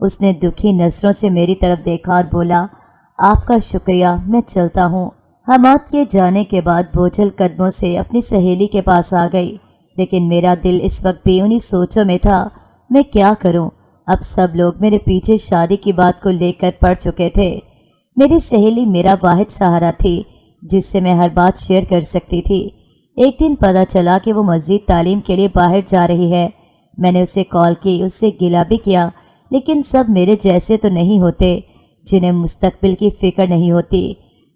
اس نے دکھی نظروں سے میری طرف دیکھا اور بولا، آپ کا شکریہ، میں چلتا ہوں۔ حماد کے جانے کے بعد بوجھل قدموں سے اپنی سہیلی کے پاس آ گئی، لیکن میرا دل اس وقت بھی انہی سوچوں میں تھا، میں کیا کروں؟ اب سب لوگ میرے پیچھے شادی کی بات کو لے کر پڑ چکے تھے۔ میری سہیلی میرا واحد سہارا تھی جس سے میں ہر بات شیئر کر سکتی تھی۔ ایک دن پتہ چلا کہ وہ مزید تعلیم کے لیے باہر جا رہی ہے۔ میں نے اسے کال کی، اس سے گلہ بھی کیا، لیکن سب میرے جیسے تو نہیں ہوتے جنہیں مستقبل کی فکر نہیں ہوتی۔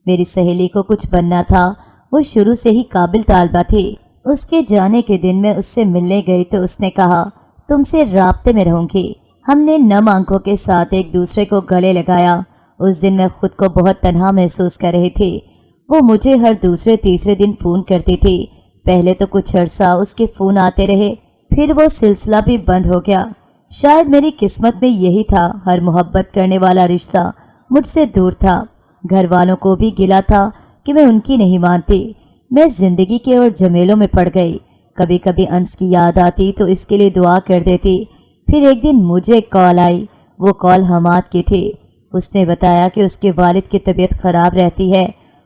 میری سہیلی کو کچھ بننا تھا، وہ شروع سے ہی قابل طالبہ تھی۔ اس کے جانے کے دن میں اس سے ملنے گئی تو اس نے کہا، تم سے رابطے میں رہوں گی۔ ہم نے نم آنکھوں کے ساتھ ایک دوسرے کو گلے لگایا۔ اس دن میں خود کو بہت تنہا محسوس کر رہی تھی۔ وہ مجھے ہر دوسرے تیسرے دن فون کرتی تھی۔ پہلے تو کچھ عرصہ اس کے فون آتے رہے، پھر وہ سلسلہ بھی بند ہو گیا۔ شاید میری قسمت میں یہی تھا، ہر محبت کرنے والا رشتہ مجھ سے دور تھا۔ گھر والوں کو بھی گلا تھا کہ میں ان کی نہیں مانتی۔ میں زندگی کے اور جھمیلوں میں پڑ گئی۔ کبھی کبھی انس کی یاد آتی تو اس کے لیے دعا کر دیتی۔ پھر ایک دن مجھے کال آئی، وہ کال حماد کی تھی۔ اس نے بتایا کہ اس کے والد کی طبیعت خراب رہتی ہے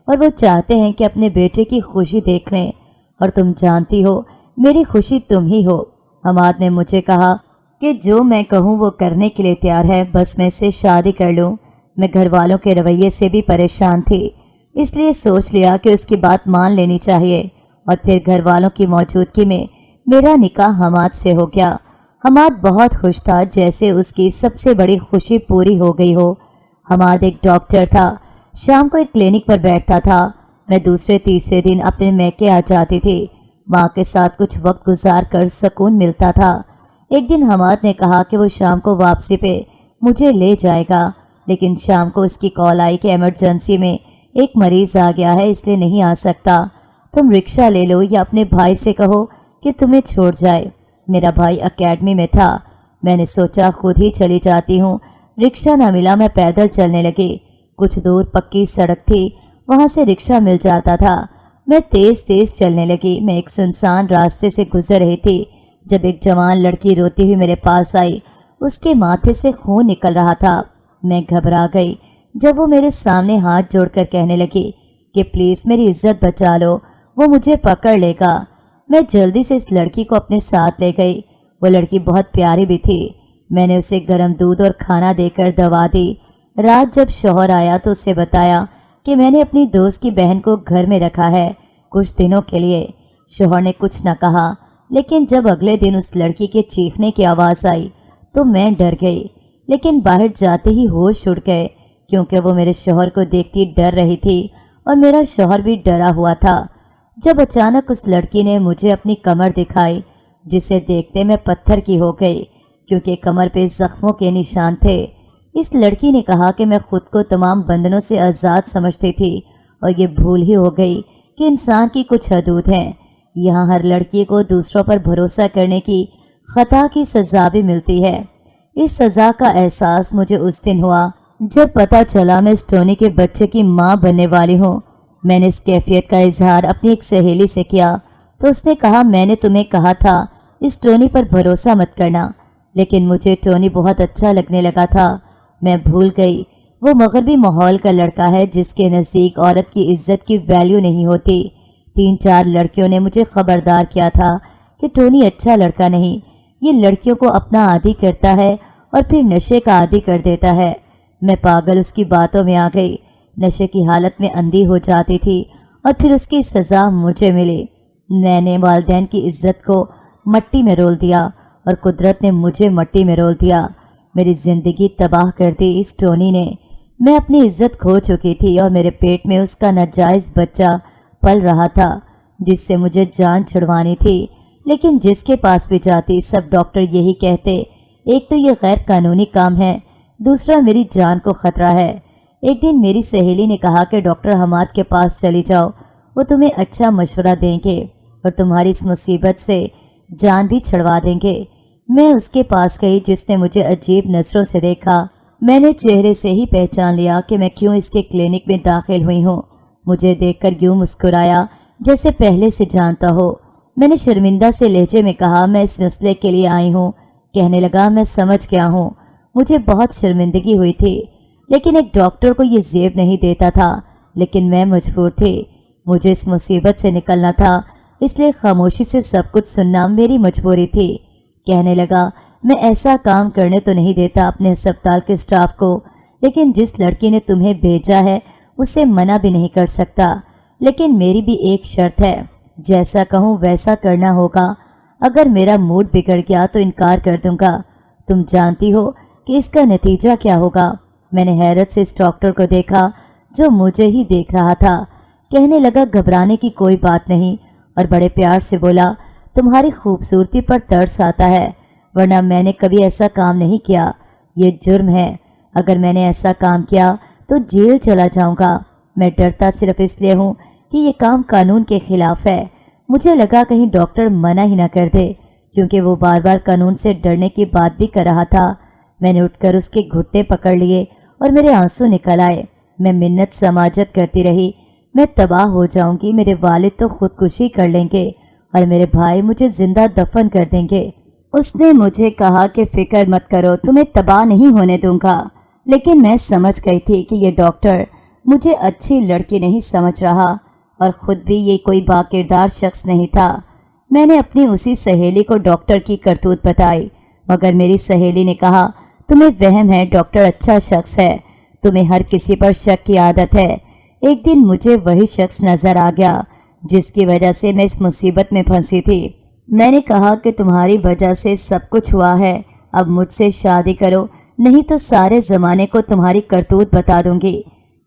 اور وہ چاہتے ہیں کہ اپنے بیٹے کی خوشی دیکھ لیں، اور تم جانتی ہو میری خوشی تم ہی ہو۔ حماد نے مجھے کہا کہ جو میں کہوں وہ کرنے کے لیے تیار ہے، بس میں اس سے شادی کر لوں۔ میں گھر والوں کے رویے سے بھی پریشان تھی، اس لیے سوچ لیا کہ اس کی بات مان لینی چاہیے، اور پھر گھر والوں کی موجودگی میں میرا نکاح حماد سے ہو گیا۔ حماد بہت خوش تھا، جیسے اس کی سب سے بڑی خوشی پوری ہو گئی ہو۔ حماد ایک ڈاکٹر تھا، شام کو ایک کلینک پر بیٹھتا تھا۔ میں دوسرے تیسرے دن اپنے میکے آ جاتی تھی، ماں کے ساتھ کچھ وقت گزار کر سکون ملتا تھا۔ ایک دن حماد نے کہا کہ وہ شام کو واپسی پہ مجھے لے جائے گا، لیکن شام کو اس کی کال آئی کہ ایمرجنسی میں ایک مریض آ گیا ہے، اس لیے نہیں آ سکتا۔ تم رکشہ لے لو یا اپنے بھائی سے کہو کہ تمہیں چھوڑ جائے۔ میرا بھائی اکیڈمی میں تھا، میں نے سوچا خود ہی چلی جاتی ہوں۔ رکشہ نہ ملا، میں پیدل چلنے لگی۔ کچھ دور پکی سڑک تھی، وہاں سے رکشہ مل جاتا تھا۔ میں تیز تیز چلنے لگی۔ میں ایک سنسان راستے سے گزر رہی تھی جب ایک جوان لڑکی روتی ہوئی میرے پاس آئی۔ اس کے ماتھے سے خون نکل رہا تھا۔ میں گھبرا گئی جب وہ میرے سامنے ہاتھ جوڑ کر کہنے لگی کہ پلیز میری عزت بچا لو، وہ مجھے پکڑ لے گا۔ میں جلدی سے اس لڑکی کو اپنے ساتھ لے گئی۔ وہ لڑکی بہت پیاری بھی تھی۔ میں نے اسے گرم دودھ اور کھانا دے کر دوا دی۔ رات جب شوہر آیا تو اسے بتایا کہ میں نے اپنی دوست کی بہن کو گھر میں رکھا ہے کچھ دنوں کے لیے۔ شوہر نے کچھ نہ کہا، لیکن جب اگلے دن اس لڑکی کے چیخنے کی آواز آئی تو میں ڈر گئی، لیکن باہر جاتے ہی ہوش اڑ گئے، کیونکہ وہ میرے شوہر کو دیکھتی ڈر رہی تھی اور میرا شوہر بھی ڈرا ہوا تھا۔ جب اچانک اس لڑکی نے مجھے اپنی کمر دکھائی، جسے دیکھتے میں پتھر کی ہو گئی، کیونکہ کمر پہ زخموں کے نشان تھے۔ اس لڑکی نے کہا کہ میں خود کو تمام بندھنوں سے آزاد سمجھتی تھی اور یہ بھول ہی ہو گئی کہ انسان کی کچھ حدود ہیں۔ یہاں ہر لڑکی کو دوسروں پر بھروسہ کرنے کی خطا کی سزا بھی ملتی ہے۔ اس سزا کا احساس مجھے اس دن ہوا جب پتہ چلا میں اس ٹونی کے بچے کی ماں بننے والی ہوں۔ میں نے اس کیفیت کا اظہار اپنی ایک سہیلی سے کیا تو اس نے کہا، میں نے تمہیں کہا تھا اس ٹونی پر بھروسہ مت کرنا، لیکن مجھے ٹونی بہت اچھا لگنے لگا تھا۔ میں بھول گئی وہ مغربی ماحول کا لڑکا ہے جس کے نزدیک عورت کی عزت کی ویلیو نہیں ہوتی۔ 3-4 لڑکیوں نے مجھے خبردار کیا تھا کہ ٹونی اچھا لڑکا نہیں، یہ لڑکیوں کو اپنا عادی کرتا ہے اور پھر نشے کا عادی کر دیتا ہے۔ میں پاگل اس کی باتوں میں آ گئی، نشے کی حالت میں اندھی ہو جاتی تھی اور پھر اس کی سزا مجھے ملی۔ میں نے والدین کی عزت کو مٹی میں رول دیا اور قدرت نے مجھے مٹی میں رول دیا۔ میری زندگی تباہ کر دی اس ٹونی نے۔ میں اپنی عزت کھو چکی تھی اور میرے پیٹ میں اس کا ناجائز بچہ پل رہا تھا جس سے مجھے جان چھڑوانی تھی، لیکن جس کے پاس بھی جاتی سب ڈاکٹر یہی کہتے، ایک تو یہ غیر قانونی کام ہے، دوسرا میری جان کو خطرہ ہے۔ ایک دن میری سہیلی نے کہا کہ ڈاکٹر حماد کے پاس چلی جاؤ، وہ تمہیں اچھا مشورہ دیں گے اور تمہاری اس مصیبت سے جان بھی چھڑوا دیں گے۔ میں اس کے پاس گئی جس نے مجھے عجیب نظروں سے دیکھا۔ میں نے چہرے سے ہی پہچان لیا کہ میں کیوں اس کے کلینک میں داخل ہوئی ہوں۔ مجھے دیکھ کر یوں مسکرایا جیسے پہلے سے جانتا ہو۔ میں نے شرمندہ سے لہجے میں کہا، میں اس مسئلے کے لیے آئی ہوں۔ کہنے لگا، میں سمجھ گیا ہوں۔ مجھے بہت شرمندگی ہوئی تھی، لیکن ایک ڈاکٹر کو یہ زیب نہیں دیتا تھا، لیکن میں مجبور تھی۔ مجھے اس مصیبت سے نکلنا تھا، اس لیے خاموشی سے سب کچھ سننا میری مجبوری تھی۔ کہنے لگا، میں ایسا کام کرنے تو نہیں دیتا اپنے ہسپتال کے اسٹاف کو، لیکن جس لڑکی نے تمہیں بھیجا ہے اسے منع بھی نہیں کر سکتا، لیکن میری بھی ایک شرط ہے، جیسا کہوں ویسا کرنا ہوگا۔ اگر میرا موڈ بگڑ گیا تو انکار کر دوں گا۔ تم جانتی ہو کہ اس کا نتیجہ کیا ہوگا۔ میں نے حیرت سے اس ڈاکٹر کو دیکھا جو مجھے ہی دیکھ رہا تھا۔ کہنے لگا، گھبرانے کی کوئی بات نہیں، اور بڑے پیار سے بولا، تمہاری خوبصورتی پر ترس آتا ہے، ورنہ میں نے کبھی ایسا کام نہیں کیا۔ یہ جرم ہے، اگر میں نے ایسا کام کیا تو جیل چلا جاؤں گا۔ میں ڈرتا صرف اس لیے ہوں کہ یہ کام قانون کے خلاف ہے۔ مجھے لگا کہیں ڈاکٹر منع ہی نہ کر دے، کیونکہ وہ بار بار قانون سے ڈرنے کی بات بھی کر رہا تھا۔ میں نے اٹھ کر اس کے گھٹنے پکڑ لیے اور میرے آنسو نکل آئے۔ میں منت سماجت کرتی رہی، میں تباہ ہو جاؤں گی، میرے والد تو خودکشی کر لیں گے اور میرے بھائی مجھے زندہ دفن کر دیں گے۔ اس نے مجھے کہا کہ فکر مت کرو، تمہیں تباہ نہیں ہونے دوں گا، لیکن میں سمجھ گئی تھی کہ یہ ڈاکٹر مجھے اچھی لڑکی نہیں سمجھ رہا، اور خود بھی یہ کوئی باکردار شخص نہیں تھا۔ میں نے اپنی اسی سہیلی کو ڈاکٹر کی کرتوت بتائی، مگر میری سہیلی نے کہا، تمہیں وہم ہے، ڈاکٹر اچھا شخص ہے، تمہیں ہر کسی پر شک کی عادت ہے۔ ایک دن مجھے وہی شخص نظر آ گیا جس کی وجہ سے میں اس مصیبت میں پھنسی تھی۔ میں نے کہا کہ تمہاری وجہ سے سب کچھ ہوا ہے، اب مجھ سے شادی کرو، نہیں تو سارے زمانے کو تمہاری کرتوت بتا دوں گی۔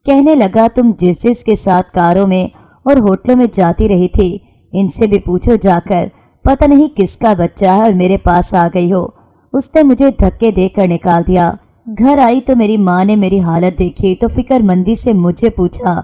کہنے لگا، تم جس کے ساتھ کاروں میں اور ہوٹلوں میں جاتی رہی تھی، ان سے بھی پوچھو جا کر، پتہ نہیں کس کا بچہ ہے اور میرے پاس آ گئی ہو۔ اس نے مجھے دھکے دے کر نکال دیا۔ گھر آئی تو میری ماں نے میری حالت دیکھی تو فکر مندی سے مجھے پوچھا۔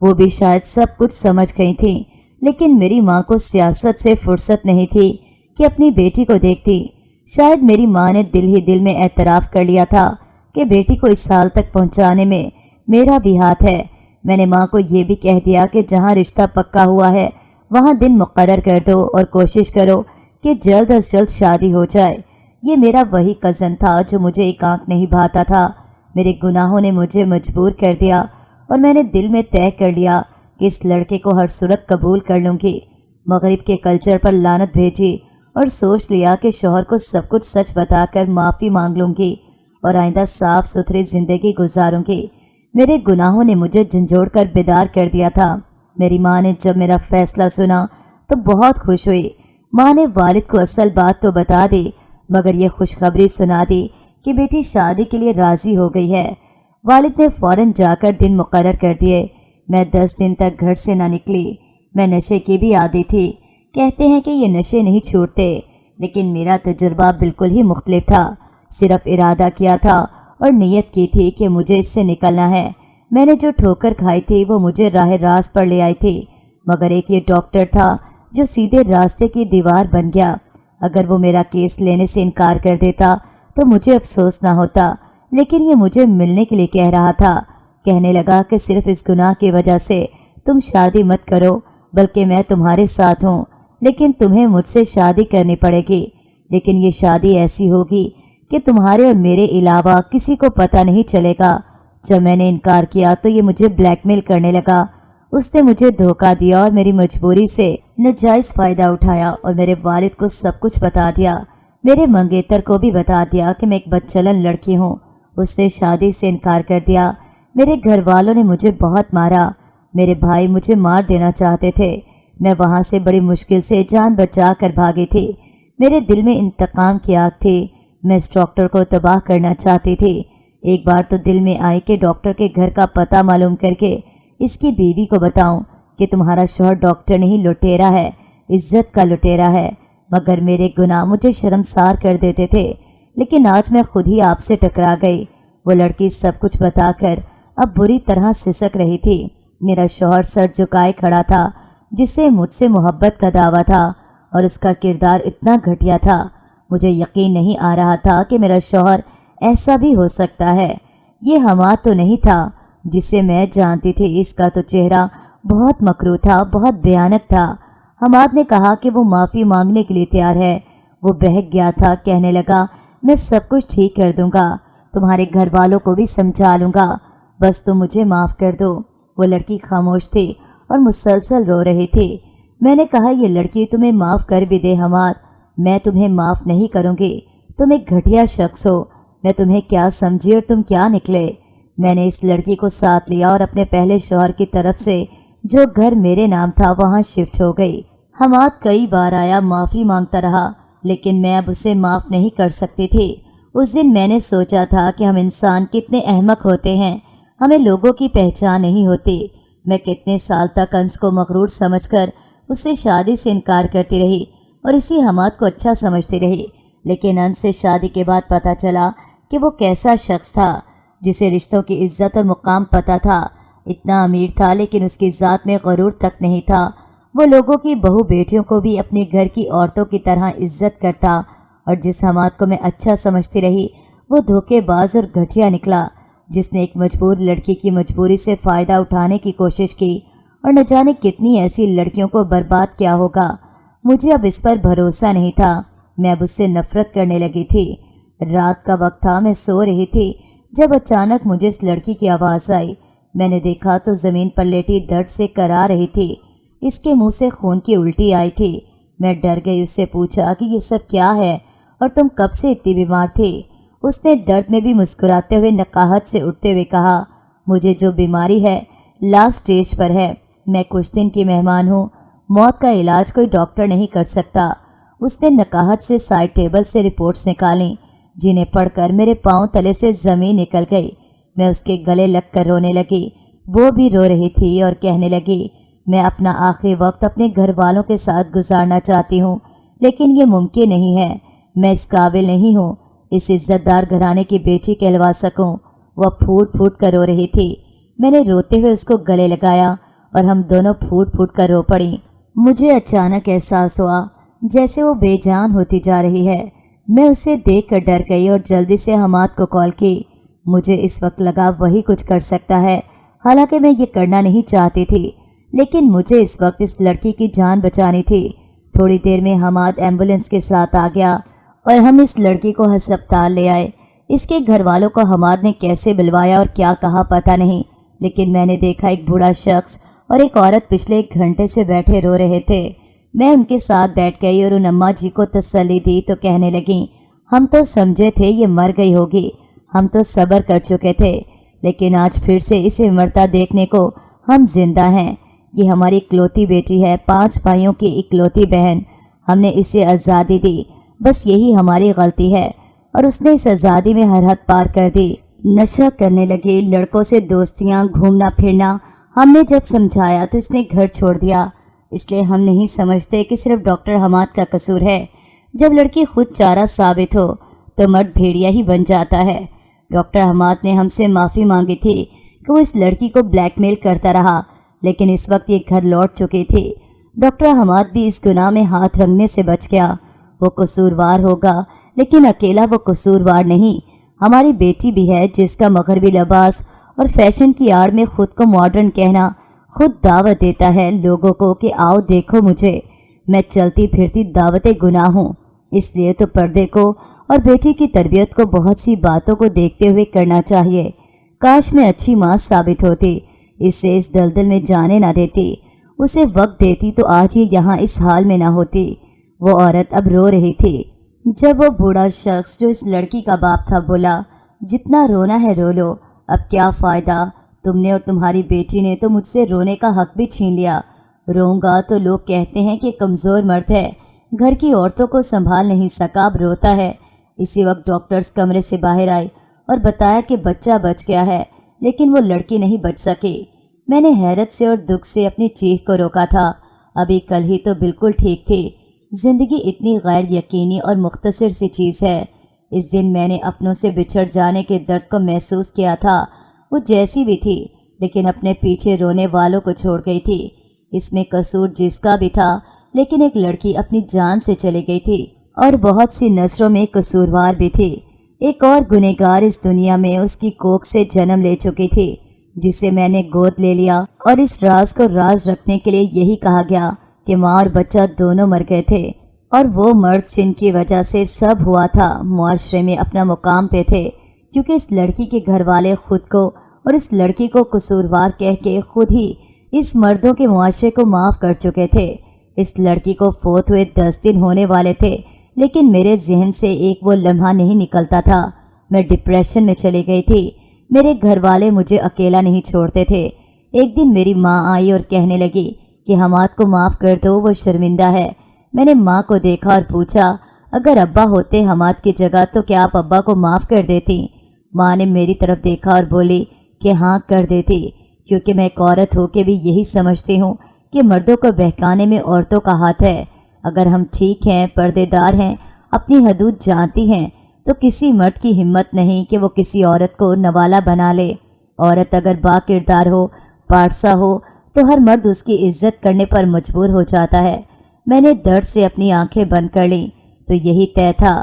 وہ بھی شاید سب کچھ سمجھ گئی تھی، لیکن میری ماں کو سیاست سے فرصت نہیں تھی کہ اپنی بیٹی کو دیکھتی۔ شاید میری ماں نے دل ہی دل میں اعتراف کر لیا تھا کہ بیٹی کو اس حال تک پہنچانے میں میرا بھی ہاتھ ہے۔ میں نے ماں کو یہ بھی کہہ دیا کہ جہاں رشتہ پکا ہوا ہے وہاں دن مقرر کر دو اور کوشش کرو کہ جلد از جلد شادی ہو جائے۔ یہ میرا وہی کزن تھا جو مجھے ایک آنکھ نہیں بھاتا تھا۔ میرے گناہوں نے مجھے مجبور کر دیا اور میں نے دل میں طے کر لیا کہ اس لڑکے کو ہر صورت قبول کر لوں گی۔ مغرب کے کلچر پر لعنت بھیجی اور سوچ لیا کہ شوہر کو سب کچھ سچ بتا کر معافی مانگ لوں گی اور آئندہ صاف ستھری زندگی گزاروں گی۔ میرے گناہوں نے مجھے جھنجھوڑ کر بیدار کر دیا تھا۔ میری ماں نے جب میرا فیصلہ سنا تو بہت خوش ہوئی۔ ماں نے والد کو اصل بات تو بتا دی، مگر یہ خوشخبری سنا دی کہ بیٹی شادی کے لیے راضی ہو گئی ہے۔ والد نے فوراً جا کر دن مقرر کر دیے۔ میں 10 دن تک گھر سے نہ نکلی۔ میں نشے کی بھی عادی تھی۔ کہتے ہیں کہ یہ نشے نہیں چھوڑتے، لیکن میرا تجربہ بالکل ہی مختلف تھا۔ صرف ارادہ کیا تھا اور نیت کی تھی کہ مجھے اس سے نکلنا ہے۔ میں نے جو ٹھوکر کھائی تھی وہ مجھے راہ راست پر لے آئی تھی، مگر ایک یہ ڈاکٹر تھا جو سیدھے راستے کی دیوار بن گیا۔ اگر وہ میرا کیس لینے سے انکار کر دیتا تو مجھے افسوس نہ ہوتا، لیکن یہ مجھے ملنے کے لیے کہہ رہا تھا۔ کہنے لگا کہ صرف اس گناہ کی وجہ سے تم شادی مت کرو، بلکہ میں تمہارے ساتھ ہوں، لیکن تمہیں مجھ سے شادی کرنی پڑے گی، لیکن یہ شادی ایسی ہوگی کہ تمہارے اور میرے علاوہ کسی کو پتہ نہیں چلے گا۔ جب میں نے انکار کیا تو یہ مجھے بلیک میل کرنے لگا۔ اس نے مجھے دھوکہ دیا اور میری مجبوری سے ناجائز فائدہ اٹھایا اور میرے والد کو سب کچھ بتا دیا۔ میرے منگیتر کو بھی بتا دیا کہ میں ایک بدچلن لڑکی ہوں۔ اس نے شادی سے انکار کر دیا۔ میرے گھر والوں نے مجھے بہت مارا۔ میرے بھائی مجھے مار دینا چاہتے تھے۔ میں وہاں سے بڑی مشکل سے جان بچا کر بھاگی تھی۔ میرے دل میں انتقام کی آگ تھی۔ میں اس ڈاکٹر کو تباہ کرنا چاہتی تھی۔ ایک بار تو دل میں آئی کہ ڈاکٹر کے گھر کا پتہ معلوم کر کے اس کی بیوی کو بتاؤں کہ تمہارا شوہر ڈاکٹر نہیں لٹیرا ہے، عزت کا لٹیرا ہے، مگر میرے گناہ مجھے شرمسار کر دیتے تھے۔ لیکن آج میں خود ہی آپ سے ٹکرا گئی۔ وہ لڑکی سب کچھ بتا کر اب بری طرح سسک رہی تھی۔ میرا شوہر سر جھکائے کھڑا تھا، جسے مجھ سے محبت کا دعویٰ تھا، اور اس کا کردار اتنا گھٹیا تھا، مجھے یقین نہیں آ رہا تھا کہ میرا شوہر ایسا بھی ہو سکتا ہے۔ یہ حماد تو نہیں تھا جسے میں جانتی تھی، اس کا تو چہرہ بہت مکروہ تھا، بہت بھیانک تھا۔ حماد نے کہا کہ وہ معافی مانگنے کے لیے تیار ہے۔ وہ بہک گیا تھا، کہنے لگا، میں سب کچھ ٹھیک کر دوں گا، تمہارے گھر والوں کو بھی سمجھا لوں گا، بس تم مجھے معاف کر دو۔ وہ لڑکی خاموش تھی اور مسلسل رو رہی تھی۔ میں نے کہا یہ لڑکی تمہیں معاف کر بھی دے حماد، میں تمہیں معاف نہیں کروں گی۔ تم ایک گھٹیا شخص ہو، میں تمہیں کیا سمجھی اور تم کیا نکلے۔ میں نے اس لڑکی کو ساتھ لیا اور اپنے پہلے شوہر کی طرف سے جو گھر میرے نام تھا وہاں شفٹ ہو گئی۔ حماد کئی بار آیا، معافی مانگتا رہا، لیکن میں اب اسے معاف نہیں کر سکتی تھی۔ اس دن میں نے سوچا تھا کہ ہم انسان کتنے احمق ہوتے ہیں، ہمیں لوگوں کی پہچان نہیں ہوتی۔ میں کتنے سال تک انس کو مغرور سمجھ کر اس سے شادی سے انکار کرتی رہی اور اسی حماد کو اچھا سمجھتی رہی، لیکن انس سے شادی کے بعد پتہ چلا کہ وہ کیسا شخص تھا، جسے رشتوں کی عزت اور مقام پتہ تھا۔ اتنا امیر تھا لیکن اس کی ذات میں غرور تک نہیں تھا۔ وہ لوگوں کی بہو بیٹیوں کو بھی اپنے گھر کی عورتوں کی طرح عزت کرتا، اور جس حماد کو میں اچھا سمجھتی رہی وہ دھوکے باز اور گھٹیا نکلا، جس نے ایک مجبور لڑکی کی مجبوری سے فائدہ اٹھانے کی کوشش کی اور نہ جانے کتنی ایسی لڑکیوں کو برباد کیا ہوگا۔ مجھے اب اس پر بھروسہ نہیں تھا، میں اب اس سے نفرت کرنے لگی تھی۔ رات کا وقت تھا، میں سو رہی تھی جب اچانک مجھے اس لڑکی کی آواز آئی۔ میں نے دیکھا تو زمین پر لیٹی درد سے کرا رہی تھی، اس کے منہ سے خون کی الٹی آئی تھی۔ میں ڈر گئی، اس سے پوچھا کہ یہ سب کیا ہے اور تم کب سے اتنی بیمار تھی؟ اس نے درد میں بھی مسکراتے ہوئے نقاہت سے اٹھتے ہوئے کہا، مجھے جو بیماری ہے لاسٹ سٹیج پر ہے، میں کچھ دن کی مہمان ہوں، موت کا علاج کوئی ڈاکٹر نہیں کر سکتا۔ اس نے نقاہت سے سائڈ ٹیبل سے رپورٹس نکالیں، جنہیں پڑھ کر میرے پاؤں تلے سے زمین نکل گئی۔ میں اس کے گلے لگ کر رونے لگی، وہ بھی رو رہی تھی اور کہنے لگی، میں اپنا آخری وقت اپنے گھر والوں کے ساتھ گزارنا چاہتی ہوں، لیکن یہ ممکن نہیں ہے، میں اس قابل نہیں ہوں اس عزت دار گھرانے کی بیٹی کہلوا سکوں۔ وہ پھوٹ پھوٹ کر رو رہی تھی۔ میں نے روتے ہوئے اس کو گلے لگایا اور ہم دونوں پھوٹ پھوٹ کر رو پڑیں۔ مجھے اچانک احساس ہوا جیسے وہ بے جان ہوتی جا رہی ہے۔ میں اسے دیکھ کر ڈر گئی اور جلدی سے حماد کو کال کی۔ مجھے اس وقت لگا وہی کچھ کر سکتا ہے، حالانکہ میں یہ کرنا نہیں چاہتی تھی، لیکن مجھے اس وقت اس لڑکی کی جان بچانی تھی۔ تھوڑی دیر میں حماد ایمبولینس کے ساتھ آ گیا اور ہم اس لڑکی کو ہسپتال لے آئے۔ اس کے گھر والوں کو حماد نے کیسے بلوایا اور کیا کہا پتہ نہیں، لیکن میں نے دیکھا ایک بوڑھا شخص اور ایک عورت پچھلے 1 گھنٹے سے بیٹھے رو رہے تھے۔ میں ان کے ساتھ بیٹھ گئی اور ان اماں جی کو تسلی دی تو کہنے لگیں، ہم تو سمجھے تھے یہ مر گئی ہوگی، ہم تو صبر کر چکے تھے، لیکن آج پھر سے اسے مرتا دیکھنے کو ہم زندہ ہیں۔ یہ ہماری اکلوتی بیٹی ہے، 5 بھائیوں کی اکلوتی بہن، ہم نے اسے آزادی دی، بس یہی ہماری غلطی ہے، اور اس نے اس آزادی میں ہر حد پار کر دی۔ نشہ کرنے لگی، لڑکوں سے دوستیاں، گھومنا پھرنا۔ ہم نے جب سمجھایا تو اس نے گھر چھوڑ دیا۔ اس لیے ہم نہیں سمجھتے کہ صرف ڈاکٹر حماد کا قصور ہے۔ جب لڑکی خود چارہ ثابت ہو تو مرد بھیڑیا ہی بن جاتا ہے۔ ڈاکٹر حماد نے ہم سے معافی مانگی تھی کہ وہ اس لڑکی کو بلیک میل کرتا رہا، لیکن اس وقت یہ گھر لوٹ چکی تھی۔ ڈاکٹر حماد بھی اس گناہ میں ہاتھ رکھنے سے بچ گیا۔ وہ قصوروار ہوگا، لیکن اکیلا وہ قصوروار نہیں، ہماری بیٹی بھی ہے جس کا مغربی لباس اور فیشن کی آڑ میں خود کو ماڈرن کہنا خود دعوت دیتا ہے لوگوں کو کہ آؤ دیکھو مجھے، میں چلتی پھرتی دعوت گناہ ہوں۔ اس لیے تو پردے کو اور بیٹی کی تربیت کو بہت سی باتوں کو دیکھتے ہوئے کرنا چاہیے۔ کاش میں اچھی ماں ثابت ہوتی، اسے اس دلدل میں جانے نہ دیتی، اسے وقت دیتی تو آج یہ یہاں اس حال میں نہ ہوتی۔ وہ عورت اب رو رہی تھی۔ جب وہ بوڑھا شخص جو اس لڑکی کا باپ تھا بولا، جتنا رونا ہے رو لو، اب کیا فائدہ، تم نے اور تمہاری بیٹی نے تو مجھ سے رونے کا حق بھی چھین لیا۔ روؤں گا تو لوگ کہتے ہیں کہ کمزور مرد ہے، گھر کی عورتوں کو سنبھال نہیں سکا، اب روتا ہے۔ اسی وقت ڈاکٹرز کمرے سے باہر آئے اور بتایا کہ بچہ بچ گیا ہے، لیکن وہ لڑکی نہیں بچ سکی۔ میں نے حیرت سے اور دکھ سے اپنی چیخ کو روکا تھا، ابھی کل ہی تو بالکل ٹھیک تھی۔ زندگی اتنی غیر یقینی اور مختصر سی چیز ہے۔ اس دن میں نے اپنوں سے بچھڑ جانے کے درد کو محسوس کیا تھا۔ وہ جیسی بھی تھی، لیکن اپنے پیچھے رونے والوں کو چھوڑ گئی تھی۔ اس میں قصور جس کا بھی تھا، لیکن ایک لڑکی اپنی جان سے چلی گئی تھی اور بہت سی نظروں میں قصوروار بھی تھی۔ ایک اور گنہگار اس دنیا میں اس کی کوکھ سے جنم لے چکی تھی، جسے میں نے گود لے لیا، اور اس راز کو راز رکھنے کے لیے یہی کہا گیا کہ ماں اور بچہ دونوں مر گئے تھے، اور وہ مرد جن کی وجہ سے سب ہوا تھا معاشرے میں اپنا مقام پہ تھے، کیونکہ اس لڑکی کے گھر والے خود کو اور اس لڑکی کو قصوروار کہہ کے خود ہی اس مردوں کے معاشرے کو معاف کر چکے تھے۔ اس لڑکی کو فوت ہوئے 10 دن ہونے والے تھے، لیکن میرے ذہن سے ایک وہ لمحہ نہیں نکلتا تھا۔ میں ڈپریشن میں چلی گئی تھی۔ میرے گھر والے مجھے اکیلا نہیں چھوڑتے تھے۔ ایک دن میری ماں آئی اور کہنے لگی کہ حماد کو معاف کر دو، وہ شرمندہ ہے۔ میں نے ماں کو دیکھا اور پوچھا، اگر ابا ہوتے حماد کی جگہ تو کیا آپ ابا کو معاف کر دیتی؟ ماں نے میری طرف دیکھا اور بولی کہ ہاں کر دیتی، کیونکہ میں ایک عورت ہو کے بھی یہی سمجھتی ہوں کہ مردوں کو بہکانے میں عورتوں کا ہاتھ ہے۔ اگر ہم ٹھیک ہیں، پردے دار ہیں، اپنی حدود جانتی ہیں، تو کسی مرد کی ہمت نہیں کہ وہ کسی عورت کو نوالا بنا لے۔ عورت اگر با کردار ہو، پارسا ہو، تو ہر مرد اس کی عزت کرنے پر مجبور ہو جاتا ہے۔ میں نے درد سے اپنی آنکھیں بند کر لیں تو یہی طے تھا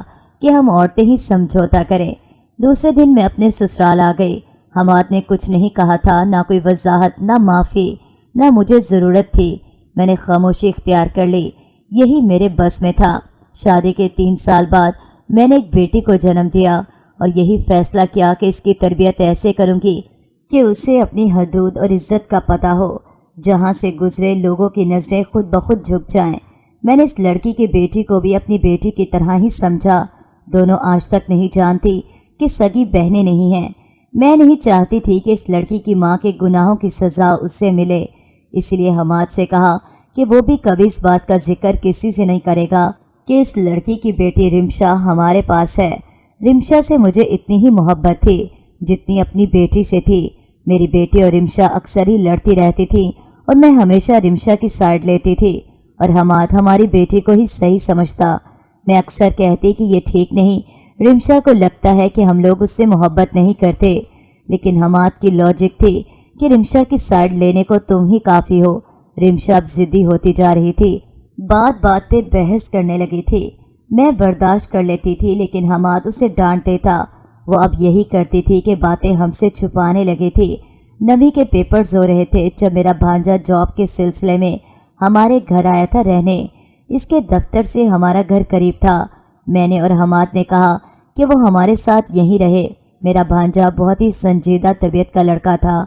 کہ ہم عورتیں ہی سمجھوتا کریں۔ دوسرے دن میں اپنے سسرال آ گئی۔ حماد نے کچھ نہیں کہا تھا، نہ کوئی وضاحت، نہ معافی، نہ مجھے ضرورت تھی۔ میں نے خاموشی اختیار کر لی، یہی میرے بس میں تھا۔ شادی کے 3 سال بعد میں نے ایک بیٹی کو جنم دیا اور یہی فیصلہ کیا کہ اس کی تربیت ایسے کروں گی کہ اسے اپنی حدود اور عزت کا پتہ ہو۔ جہاں سے گزرے لوگوں کی نظریں خود بخود جھک جائیں۔ میں نے اس لڑکی کی بیٹی کو بھی اپنی بیٹی کی طرح ہی سمجھا۔ دونوں آج تک نہیں جانتی کہ سگی بہنیں نہیں ہیں۔ میں نہیں چاہتی تھی کہ اس لڑکی کی ماں کے گناہوں کی سزا اس سے ملے، اس لیے حماد سے کہا کہ وہ بھی کبھی اس بات کا ذکر کسی سے نہیں کرے گا کہ اس لڑکی کی بیٹی رمشا ہمارے پاس ہے۔ رمشا سے مجھے اتنی ہی محبت تھی جتنی اپنی بیٹی سے تھی۔ میری بیٹی اور رمشا اکثر ہی لڑتی رہتی تھی اور میں ہمیشہ رمشا کی سائیڈ لیتی تھی اور حماد ہماری بیٹی کو ہی صحیح سمجھتا۔ میں اکثر کہتی کہ یہ ٹھیک نہیں، رمشا کو لگتا ہے کہ ہم لوگ اس سے محبت نہیں کرتے، لیکن حماد کی لاجک تھی کہ رمشا کی سائیڈ لینے کو تم ہی کافی ہو۔ رمشا اب ضدی ہوتی جا رہی تھی، بات بات پہ بحث کرنے لگی تھی۔ میں برداشت کر لیتی تھی، لیکن حماد اسے ڈانٹتے تھا۔ وہ اب یہی کرتی تھی کہ باتیں ہم سے چھپانے لگی تھی۔ نویں کے پیپرز ہو رہے تھے جب میرا بھانجا جاب کے سلسلے میں ہمارے گھر آیا تھا رہنے۔ اس کے دفتر سے ہمارا گھر قریب تھا۔ میں نے اور حماد نے کہا کہ وہ ہمارے ساتھ یہیں رہے۔ میرا بھانجا بہت ہی سنجیدہ طبیعت کا لڑکا تھا۔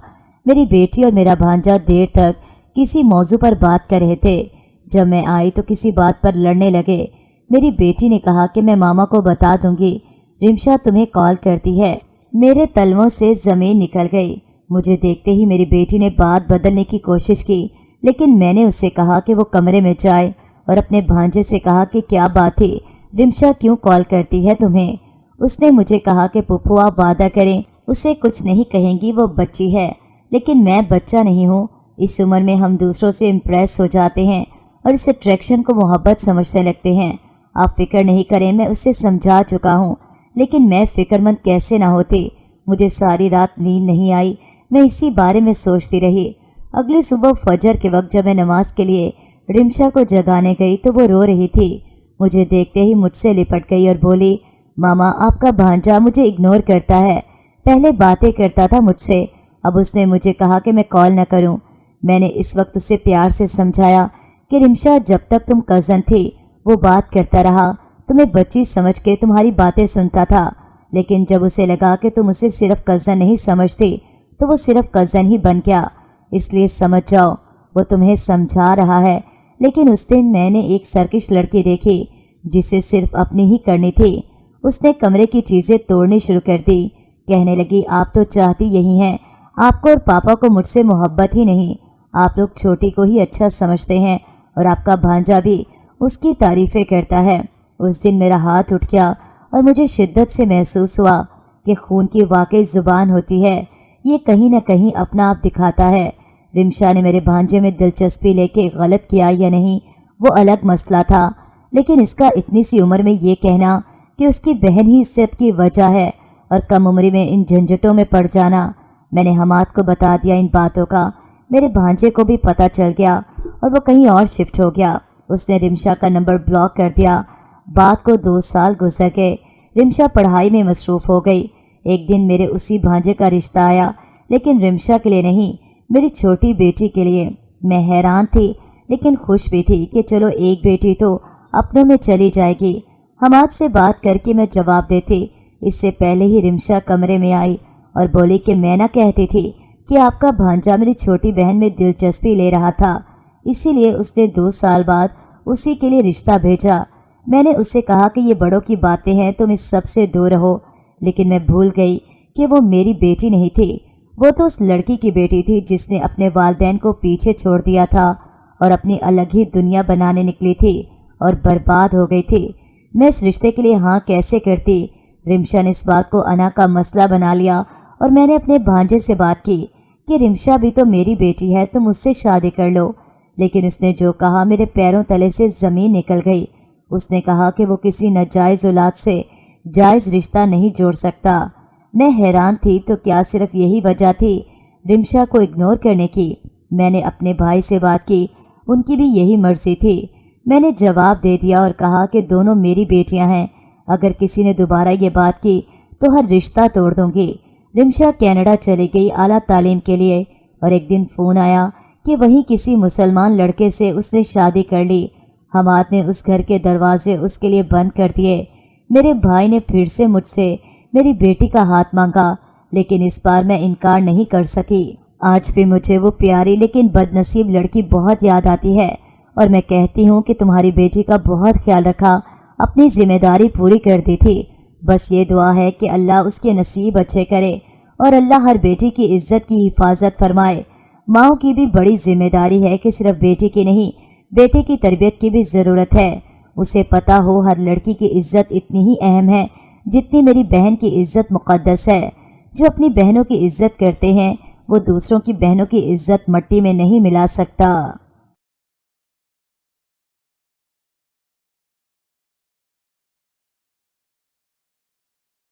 میری بیٹی اور میرا بھانجا دیر تک کسی موضوع پر بات کر رہے تھے۔ جب میں آئی تو کسی بات پر لڑنے لگے۔ میری بیٹی نے کہا کہ میں ماما کو بتا دوں گی، رمشا تمہیں کال کرتی ہے۔ میرے تلووں سے زمین نکل گئی۔ مجھے دیکھتے ہی میری بیٹی نے بات بدلنے کی کوشش کی، لیکن میں نے اس سے کہا کہ وہ کمرے میں جائے اور اپنے بھانجے سے کہا کہ کیا بات تھی، رمشا کیوں کال کرتی ہے تمہیں؟ اس نے مجھے کہا کہ پھپھو آپ وعدہ کریں اسے کچھ نہیں کہیں گی، وہ بچی ہے۔ لیکن میں بچہ نہیں ہوں۔ اس عمر میں ہم دوسروں سے امپریس ہو جاتے ہیں اور اس اٹریکشن کو محبت سمجھنے لگتے ہیں۔ آپ فکر نہیں کریں، میں اسے سمجھا چکا ہوں، لیکن میں فکر مند کیسے نہ ہوتی۔ مجھے ساری رات نیند نہیں آئی، میں اسی بارے میں سوچتی رہی۔ اگلی صبح فجر کے وقت جب میں نماز کے لیے رمشا کو جگانے گئی تو وہ رو رہی تھی۔ مجھے دیکھتے ہی مجھ سے لپٹ گئی اور بولی، ماما آپ کا بھانجا مجھے اگنور کرتا ہے، پہلے باتیں کرتا تھا مجھ سے، اب اس نے مجھے کہا کہ میں کال نہ کروں۔ میں نے اس وقت اسے پیار سے سمجھایا کہ رمشا جب تک تم کزن تھی وہ بات کرتا رہا، تمہیں بچی سمجھ کے تمہاری باتیں سنتا تھا، لیکن جب اسے لگا کہ تم اسے صرف کزن نہیں سمجھتی تو وہ صرف کزن ہی بن گیا۔ اس لیے سمجھ جاؤ وہ تمہیں سمجھا رہا ہے۔ لیکن اس دن میں نے ایک سرکش لڑکی دیکھی جسے صرف اپنی ہی کرنی تھی۔ اس نے کمرے کی چیزیں توڑنی شروع کر دی، کہنے لگی آپ تو چاہتی یہی ہیں، آپ کو اور پاپا کو مجھ سے محبت ہی نہیں، آپ لوگ چھوٹی کو ہی اچھا سمجھتے ہیں اور آپ کا بھانجا بھی اس کی تعریفیں کرتا ہے۔ اس دن میرا ہاتھ اٹھ گیا اور مجھے شدت سے محسوس ہوا کہ خون کی واقعی زبان ہوتی ہے، یہ کہیں نہ کہیں اپنا آپ دکھاتا ہے۔ رمشا نے میرے بھانجے میں دلچسپی لے کے غلط کیا یا نہیں وہ الگ مسئلہ تھا، لیکن اس کا اتنی سی عمر میں یہ کہنا کہ اس کی بہن ہی سب کی وجہ ہے اور کم عمری میں ان جھنجھٹوں میں پڑ جانا۔ میں نے حماد کو بتا دیا ان باتوں کا، میرے بھانجے کو بھی پتہ چل گیا اور وہ کہیں اور شفٹ ہو گیا۔ اس نے رمشا کا نمبر بلاک کر دیا۔ بات کو 2 سال گزر گئے۔ رمشا پڑھائی میں مصروف ہو گئی۔ ایک دن میرے اسی بھانجے کا رشتہ آیا، لیکن رمشا کے لیے نہیں، میری چھوٹی بیٹی کے لیے۔ میں حیران تھی لیکن خوش بھی تھی کہ چلو ایک بیٹی تو اپنوں میں چلی جائے گی۔ حماد سے بات کر کے میں جواب دیتی اس سے پہلے ہی رمشا کمرے میں آئی اور بولی کہ میں نہ کہتی تھی کہ آپ کا بھانجا میری چھوٹی بہن میں دلچسپی لے رہا تھا، اسی لیے اس نے 2 سال بعد اسی کے لیے رشتہ بھیجا۔ میں نے اسے کہا کہ یہ بڑوں کی باتیں ہیں، تم اس سب سے دور رہو، لیکن میں بھول گئی کہ وہ میری بیٹی نہیں تھی، وہ تو اس لڑکی کی بیٹی تھی جس نے اپنے والدین کو پیچھے چھوڑ دیا تھا اور اپنی الگ ہی دنیا بنانے نکلی تھی اور برباد ہو گئی تھی۔ میں اس رشتے کے لیے ہاں کیسے کرتی؟ رمشا نے اس بات کو انا کا مسئلہ بنا لیا اور میں نے اپنے بھانجے سے بات کی کہ رمشا بھی تو میری بیٹی ہے، تم اس سے شادی کر لو، لیکن اس نے جو کہا میرے پیروں تلے سے زمین نکل گئی۔ اس نے کہا کہ وہ کسی ناجائز اولاد سے جائز رشتہ نہیں جوڑ سکتا۔ میں حیران تھی، تو کیا صرف یہی وجہ تھی رمشا کو اگنور کرنے کی؟ میں نے اپنے بھائی سے بات کی، ان کی بھی یہی مرضی تھی۔ میں نے جواب دے دیا اور کہا کہ دونوں میری بیٹیاں ہیں، اگر کسی نے دوبارہ یہ بات کی تو ہر رشتہ توڑ دوں گی۔ رمشا کینیڈا چلی گئی اعلیٰ تعلیم کے لیے، اور ایک دن فون آیا کہ وہیں کسی مسلمان لڑکے سے اس نے شادی کر لی۔ حماد نے اس گھر کے دروازے اس کے لیے بند کر دیے۔ میرے بھائی نے پھر سے مجھ سے میری بیٹی کا ہاتھ مانگا، لیکن اس بار میں انکار نہیں کر سکی۔ آج بھی مجھے وہ پیاری لیکن بد نصیب لڑکی بہت یاد آتی ہے، اور میں کہتی ہوں کہ تمہاری بیٹی کا بہت خیال رکھا، اپنی ذمہ داری پوری کر دی تھی۔ بس یہ دعا ہے کہ اللہ اس کے نصیب اچھے کرے اور اللہ ہر بیٹی کی عزت کی حفاظت فرمائے۔ ماؤں کی بھی بڑی ذمہ داری ہے کہ صرف بیٹی کی نہیں، بیٹے کی تربیت کی بھی ضرورت ہے۔ اسے پتہ ہو ہر لڑکی کی عزت اتنی ہی اہم ہے جتنی میری بہن کی عزت مقدس ہے۔ جو اپنی بہنوں کی عزت کرتے ہیں وہ دوسروں کی بہنوں کی عزت مٹی میں نہیں ملا سکتا۔